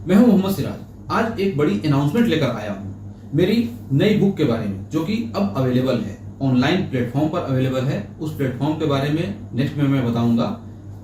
मैं हूं मोहम्मद सिराज। आज एक बड़ी अनाउंसमेंट लेकर आया हूं मेरी नई बुक के बारे में, जो कि अब अवेलेबल है, ऑनलाइन प्लेटफॉर्म पर अवेलेबल है। उस प्लेटफॉर्म के बारे में नेक्स्ट में मैं बताऊंगा।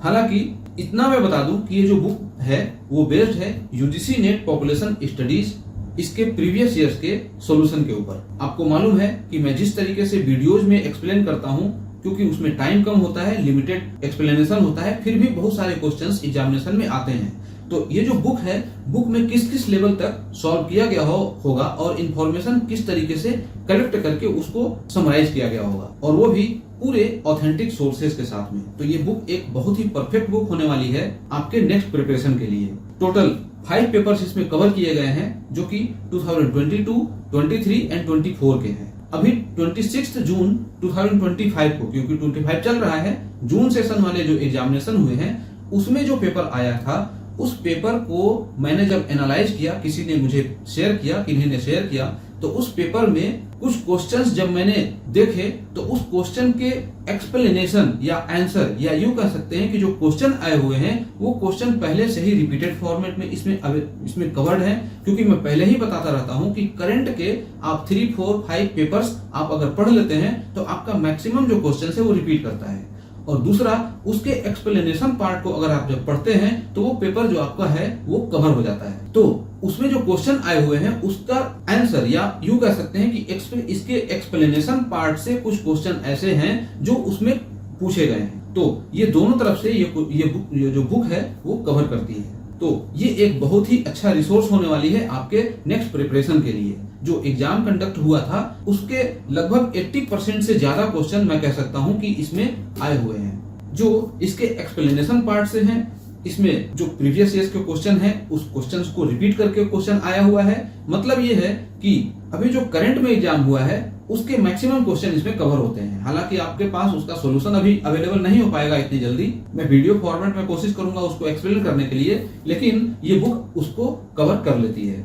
हालांकि इतना मैं बता दूं कि ये जो बुक है वो बेस्ड है यूजीसी नेट पॉपुलेशन स्टडीज, इसके प्रीवियस ईयर्स के सॉल्यूशन के ऊपर। आपको मालूम है कि मैं जिस तरीके से वीडियोज में एक्सप्लेन करता हूं, क्योंकि उसमें टाइम कम होता है, लिमिटेड एक्सप्लेनेशन होता है, फिर भी बहुत सारे क्वेश्चंस एग्जामिनेशन में आते हैं। तो ये जो बुक है, बुक में किस किस लेवल तक सॉल्व किया गया होगा और इंफॉर्मेशन किस तरीके से कलेक्ट करके उसको समराइज किया गया होगा, और वो भी पूरे ऑथेंटिक सोर्सेज के साथ में। तो ये बुक एक बहुत ही परफेक्ट बुक होने वाली है आपके नेक्स्ट प्रिपरेशन के लिए। टोटल 5 पेपर्स इसमें कवर किए गए हैं, जो कि 2022, 23 एंड 24 के हैं। अभी 26 जून 2025 को, क्योंकि 25 चल रहा है, जून सेशन वाले जो एग्जामिनेशन हुए हैं उसमें जो पेपर आया था, उस पेपर को मैंने जब एनालाइज किया, किसी ने मुझे शेयर किया, किन्हीं ने शेयर किया, तो उस पेपर में कुछ क्वेश्चंस जब मैंने देखे तो उस क्वेश्चन के एक्सप्लेनेशन या आंसर, या यूं कह सकते हैं कि जो क्वेश्चन आए हुए हैं वो क्वेश्चन पहले से ही रिपीटेड फॉर्मेट में इसमें कवर्ड है। क्योंकि मैं पहले ही बताता रहता हूं कि करंट के आप 3, 4, 5 पेपर्स आप अगर पढ़ लेते हैं तो आपका मैक्सिमम जो क्वेश्चन है वो रिपीट करता है। और दूसरा, उसके एक्सप्लेनेशन पार्ट को अगर आप जब पढ़ते हैं तो वो पेपर जो आपका है वो कवर हो जाता है। तो उसमें जो क्वेश्चन आए हुए हैं उसका आंसर, या यूं कह सकते हैं कि इसके एक्सप्लेनेशन पार्ट से कुछ क्वेश्चन ऐसे हैं जो उसमें पूछे गए हैं। तो ये दोनों तरफ से ये जो बुक है वो कवर करती है। तो ये एक बहुत ही अच्छा रिसोर्स होने वाली है आपके नेक्स्ट प्रिपरेशन के लिए। जो एग्जाम कंडक्ट हुआ था उसके लगभग 80% से ज्यादा क्वेश्चन मैं कह सकता हूं कि इसमें आए हुए हैं, जो इसके एक्सप्लेनेशन पार्ट से हैं। इसमें जो प्रीवियस ईयर्स के क्वेश्चन है उस क्वेश्चंस को रिपीट करके क्वेश्चन आया हुआ है। मतलब ये है कि अभी जो करंट में एग्जाम हुआ है उसके मैक्सिमम क्वेश्चन इसमें कवर होते हैं। हालांकि आपके पास उसका सॉल्यूशन अभी अवेलेबल नहीं हो पाएगा इतनी जल्दी। मैं वीडियो फॉर्मेट में कोशिश करूंगा उसको एक्सप्लेन करने के लिए, लेकिन ये बुक उसको कवर कर लेती है।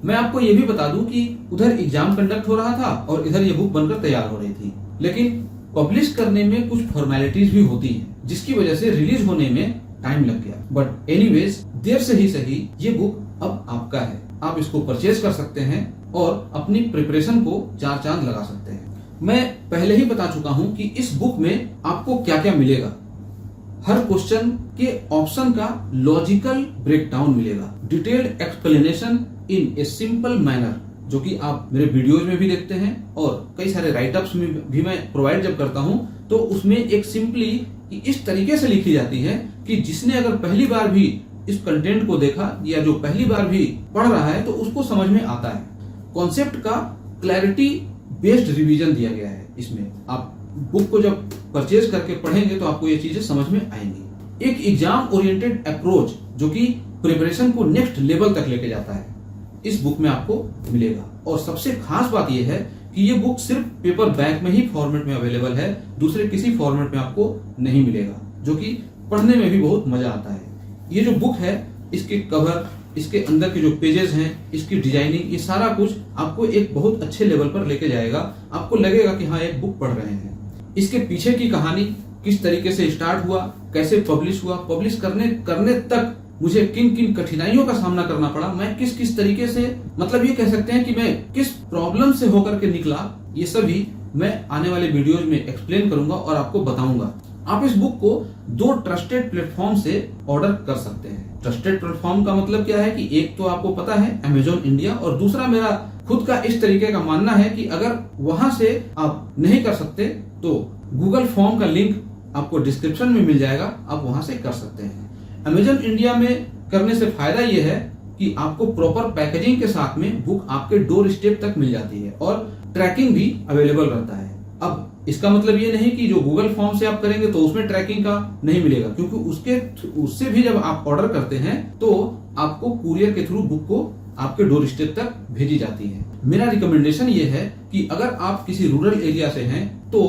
मैं आपको ये भी बता दूं कि उधर एग्जाम कंडक्ट हो रहा था और इधर ये बुक बनकर तैयार हो रही थी, लेकिन पब्लिश करने में कुछ फॉर्मेलिटीज भी होती है, जिसकी वजह से रिलीज होने में टाइम लग गया। बट एनीवेज, देर से ही सही, ये बुक अब आपका है। आप इसको परचेज कर सकते हैं और अपनी प्रिपरेशन को 4 चांद लगा सकते हैं। मैं पहले ही बता चुका हूं कि इस बुक में आपको क्या क्या मिलेगा। हर क्वेश्चन के ऑप्शन का लॉजिकल ब्रेकडाउन मिलेगा, detailed explanation in a simple manner, जो कि आप मेरे वीडियोज में भी देखते हैं और कई सारे राइटअप्स में भी मैं प्रोवाइड जब करता हूं तो उसमें एक सिंपली इस तरीके से लिखी जाती है कि जिसने अगर पहली बार भी इस कंटेंट को देखा या जो पहली बार भी पढ़ रहा है तो उसको समझ में आता है। कॉन्सेप्ट का क्लैरिटी बेस्ड रिवीजन दिया गया है इसमें। आप बुक को जब परचेज करके पढ़ेंगे तो आपको ये चीजें समझ में आएंगी। एक एग्जाम ओरिएंटेड अप्रोच जो कि प्रिपरेशन को नेक्स्ट लेवल तक लेके जाता है, इस बुक में आपको मिलेगा। और सबसे खास बात यह है कि ये बुक सिर्फ पेपर बैक में ही फॉर्मेट में अवेलेबल है, दूसरे किसी फॉर्मेट में आपको नहीं मिलेगा, जो कि पढ़ने में भी बहुत मजा आता है। ये जो बुक है, इसके कवर, इसके अंदर के जो पेजेस हैं, इसकी डिजाइनिंग, ये सारा कुछ आपको एक बहुत अच्छे लेवल पर लेके जाएगा। आपको लगेगा कि हाँ, एक बुक पढ़ रहे हैं। इसके पीछे की कहानी किस तरीके से स्टार्ट हुआ, कैसे पब्लिश हुआ, पब्लिश करने तक मुझे किन किन कठिनाइयों का सामना करना पड़ा, मैं किस किस तरीके से, मतलब ये कह सकते हैं कि मैं किस प्रॉब्लम से होकर के निकला, ये सभी मैं आने वाले वीडियोज में एक्सप्लेन करूंगा और आपको बताऊंगा। आप इस बुक को 2 ट्रस्टेड प्लेटफॉर्म से ऑर्डर कर सकते हैं। ट्रस्टेड प्लेटफॉर्म का मतलब क्या है कि एक तो आपको पता है अमेजॉन इंडिया, और दूसरा मेरा खुद का इस तरीके का मानना है कि अगर वहां से आप नहीं कर सकते तो गूगल फॉर्म का लिंक आपको डिस्क्रिप्शन में मिल जाएगा, आप वहां से कर सकते हैं। अमेजॉन इंडिया में करने से फायदा यह है कि आपको प्रॉपर पैकेजिंग के साथ में बुक आपके डोर स्टेप तक मिल जाती है और ट्रैकिंग भी अवेलेबल रहता है। अब इसका मतलब ये नहीं कि जो गूगल फॉर्म से आप करेंगे तो उसमें ट्रैकिंग का नहीं मिलेगा, क्योंकि उससे भी जब आप ऑर्डर करते हैं तो आपको कुरियर के थ्रू बुक को आपके डोर स्टेप तक भेजी जाती है। मेरा रिकमेंडेशन ये है कि अगर आप किसी रूरल एरिया से हैं तो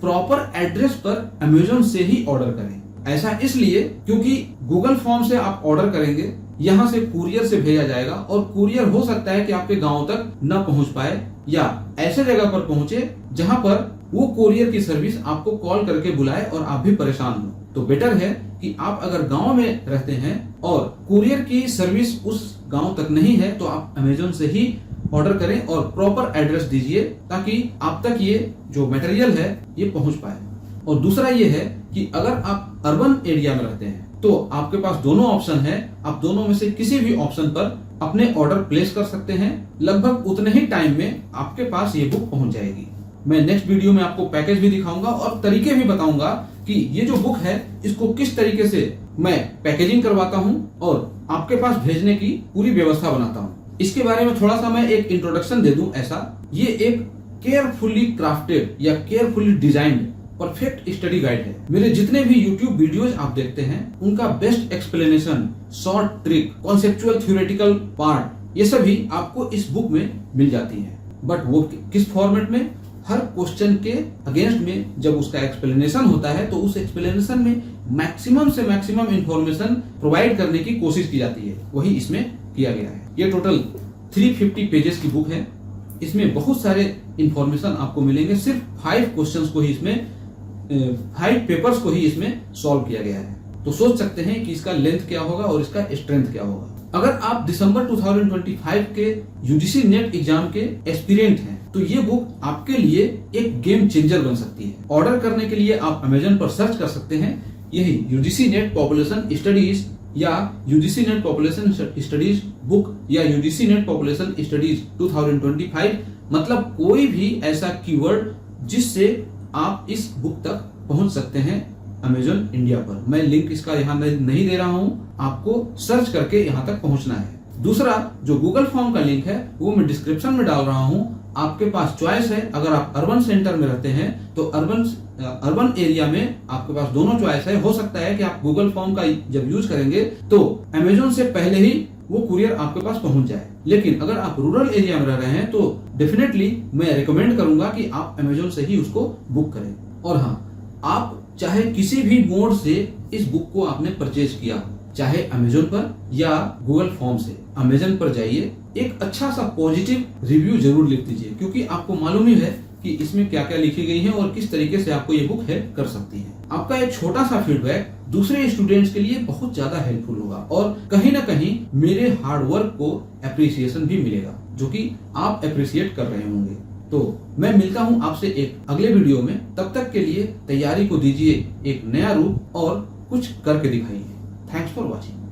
प्रॉपर एड्रेस पर अमेजोन से ही ऑर्डर करें। ऐसा इसलिए क्योंकि गूगल फॉर्म से आप ऑर्डर करेंगे, यहाँ से कुरियर से भेजा जाएगा और कुरियर हो सकता है कि आपके गांव तक न पहुंच पाए, या ऐसे जगह पर पहुंचे जहां पर वो कुरियर की सर्विस आपको कॉल करके बुलाए और आप भी परेशान हो। तो बेटर है कि आप अगर गांव में रहते हैं और कुरियर की सर्विस उस गांव तक नहीं है तो आप अमेजोन से ही ऑर्डर करें और प्रॉपर एड्रेस दीजिए ताकि आप तक ये जो मटेरियल है ये पहुंच पाए। और दूसरा ये है कि अगर आप अर्बन एरिया में रहते हैं तो आपके पास दोनों ऑप्शन है, आप दोनों में से किसी भी ऑप्शन पर अपने ऑर्डर प्लेस कर सकते हैं। लगभग उतने ही टाइम में आपके पास ये बुक पहुंच जाएगी। मैं नेक्स्ट वीडियो में आपको पैकेज भी दिखाऊंगा और तरीके भी बताऊंगा कि ये जो बुक है इसको किस तरीके से मैं पैकेजिंग करवाता हूं और आपके पास भेजने की पूरी व्यवस्था बनाता हूं। इसके बारे में थोड़ा सा मैं एक इंट्रोडक्शन दे दूं। ऐसा ये एक केयरफुली क्राफ्टेड या carefully designed perfect study guide है। मेरे जितने भी YouTube वीडियोस आप देखते हैं उनका best explanation, short trick, conceptual theoretical part, ये सभी आपको इस बुक में मिल जाती है। बट वो किस फॉर्मेट में? हर क्वेश्चन के अगेंस्ट में जब उसका एक्सप्लेनेशन होता है तो उस एक्सप्लेनेशन में मैक्सिमम से मैक्सिमम इंफॉर्मेशन प्रोवाइड करने की कोशिश की जाती है, वही इसमें किया गया है। ये टोटल 350 पेजेस की बुक है। इसमें बहुत सारे इंफॉर्मेशन आपको मिलेंगे। सिर्फ 5 क्वेश्चंस को ही इसमें 5 पेपर्स को ही इसमें सॉल्व किया गया है। तो सोच सकते हैं कि इसका लेंथ क्या होगा और इसका स्ट्रेंथ क्या होगा। अगर आप दिसंबर 2025 के यूजीसी नेट एग्जाम के एस्पिरेंट हैं तो ये बुक आपके लिए एक गेम चेंजर बन सकती है। ऑर्डर करने के लिए आप अमेजन पर सर्च कर सकते हैं यही यूजीसी नेट पॉपुलेशन स्टडीज या UGC net population studies book या यूजीसी नेट पॉपुलेशन स्टडीज 2025, मतलब कोई भी ऐसा कीवर्ड जिससे आप इस बुक तक पहुंच सकते हैं अमेजन इंडिया पर। मैं लिंक इसका यहाँ नहीं दे रहा हूं, आपको सर्च करके यहाँ तक पहुंचना है। दूसरा जो गूगल फॉर्म का लिंक है वो मैं डिस्क्रिप्शन में डाल रहा हूं। आपके पास चॉइस है, अगर आप अर्बन सेंटर में रहते हैं तो अर्बन एरिया में आपके पास दोनों चॉइस है। हो सकता है कि आप गूगल फॉर्म का जब यूज करेंगे तो अमेजोन से पहले ही वो कुरियर आपके पास पहुंच जाए। लेकिन अगर आप रूरल एरिया में रह रहे हैं तो डेफिनेटली मैं रिकमेंड करूंगा कि आप अमेजोन से ही उसको बुक करें। और हाँ, आप चाहे किसी भी मोड से इस बुक को आपने परचेज किया, चाहे अमेजोन पर या गूगल फॉर्म से, अमेजन पर जाइए, एक अच्छा सा पॉजिटिव रिव्यू जरूर लिख दीजिए, क्योंकि आपको मालूम ही है कि इसमें क्या क्या लिखी गई है और किस तरीके से आपको ये बुक हेल्प कर सकती है। आपका एक छोटा सा फीडबैक दूसरे स्टूडेंट्स के लिए बहुत ज्यादा हेल्पफुल होगा और कहीं ना कहीं मेरे हार्ड वर्क को एप्रिसिएशन भी मिलेगा, जो कि आप एप्रिसिएट कर रहे होंगे। तो मैं मिलता हूं आपसे एक अगले वीडियो में। तब तक के लिए तैयारी को दीजिए एक नया रूप और कुछ करके दिखाइए। Thanks for watching.